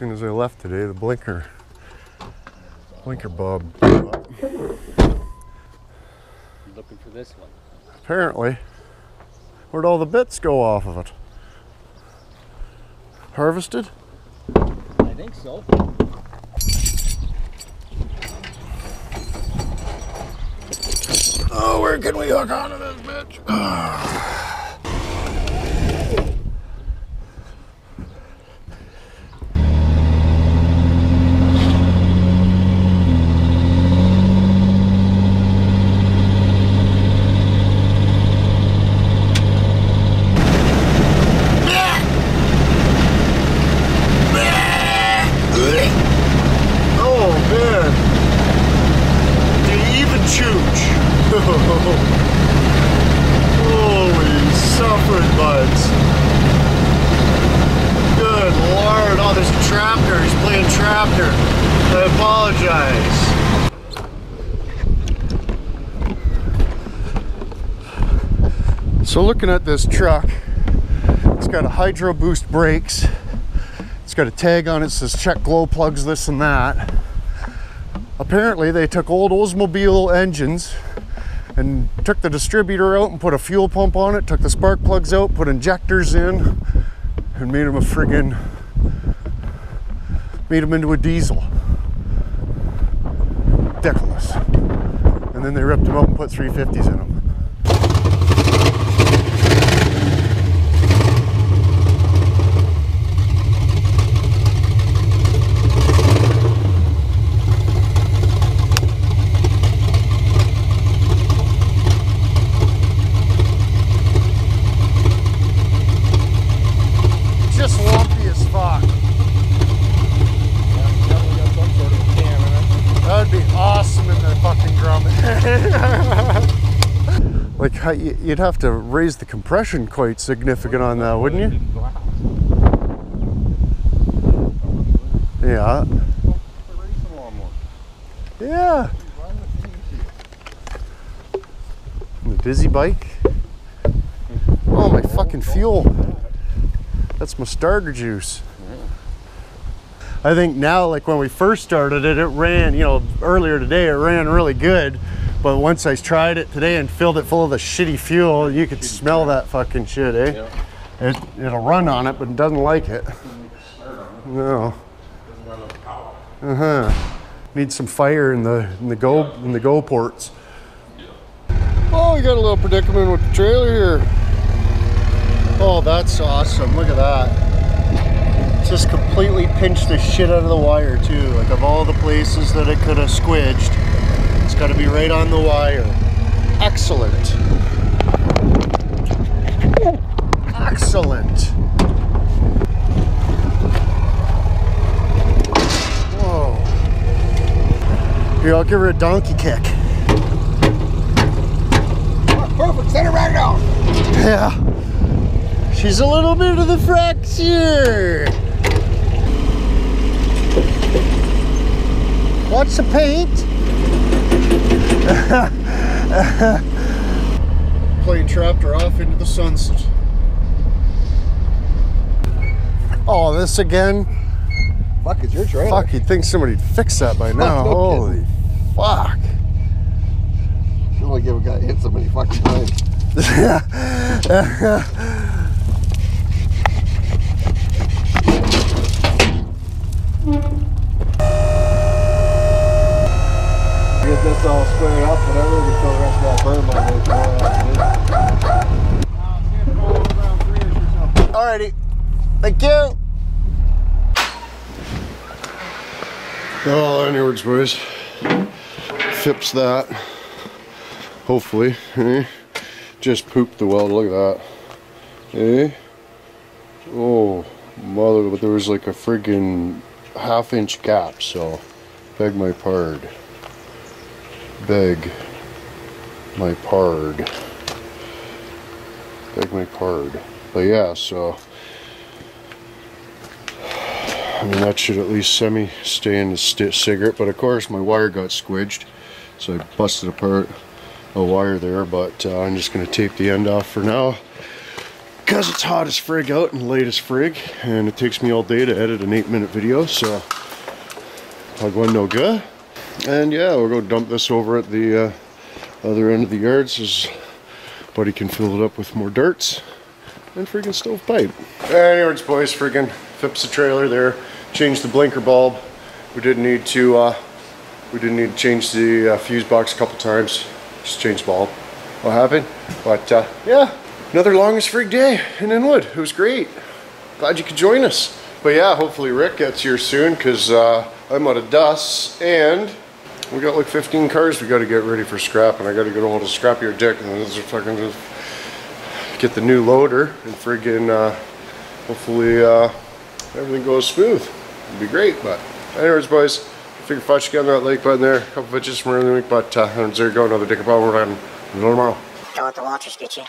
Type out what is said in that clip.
soon as I left today, the blinker bulb blew up. You're looking for this one. Apparently. Where'd all the bits go off of it? Harvested? I think so. Oh, where can we hook onto this bitch? Holy suffering buds. Good Lord. Oh, there's a tractor. He's playing tractor. I apologize. So looking at this truck, it's got a hydro boost brakes. It's got a tag on it that says check glow plugs, this and that. Apparently they took old Oldsmobile engines and took the distributor out and put a fuel pump on it, took the spark plugs out, put injectors in, and made them into a diesel. Ridiculous. And then they ripped them out and put 350s in them. Like, you'd have to raise the compression quite significant on that, wouldn't you? Yeah. Yeah. The dizzy bike. Oh, my fucking fuel. That's my starter juice. I think now, like when we first started it, it ran, you know, earlier today, it ran really good. But once I tried it today and filled it full of the shitty fuel, you could smell that fucking shit, eh? Yeah. It'll run on it, but it doesn't like it. No. Needs some fire in the go ports. Oh, we got a little predicament with the trailer here. Oh, that's awesome! Look at that. Just completely pinched the shit out of the wire too. Like, of all the places that it could have squidged, it's got to be right on the wire. Excellent. Excellent. Whoa. Here, I'll give her a donkey kick. Perfect, send her right now. Yeah. She's a little bit of the fracture. What's the paint? Plane trapped her off into the sunset. Oh, this again? Fuck, it's your trailer. Fuck, you'd think somebody'd fix that by now. No Holy kidding. fuck. You only give a guy hit so many fucking times. Get this all squared up, whatever, we fill the rest of that berm on. Alrighty. Thank you. Oh, anyways, boys. Fips that. Hopefully. Eh? Just pooped the weld. Look at that. Eh? Oh, mother, but there was like a friggin' half-inch gap, so beg my pardon. Beg my pardon. Beg my pardon. But yeah, so I mean, that should at least semi stay in the cigarette, but of course my wire got squidged, so I busted apart a wire there, but I'm just going to tape the end off for now. because it's hot as frig out and late as frig, and it takes me all day to edit an 8-minute video, so plug one no good. And yeah, we'll go dump this over at the other end of the yard so his buddy can fill it up with more darts and friggin' stovepipe. Anyways, boys, friggin' flips the trailer there, changed the blinker bulb. We did need to change the fuse box a couple times. Just changed the bulb. What happened? But yeah, another longest frig day in Inwood. It was great. Glad you could join us. But yeah, hopefully Rick gets here soon because I'm out of dust and we got like 15 cars we got to get ready for scrap, and I got to get a hold of Scrappier Dick and this is fucking just get the new loader and friggin' hopefully everything goes smooth. It'd be great. But anyways, boys, figure fudge again that like button there, a couple bitches from early in the week, but there you go, another dick about we're on tomorrow. Don't let the Walters get you.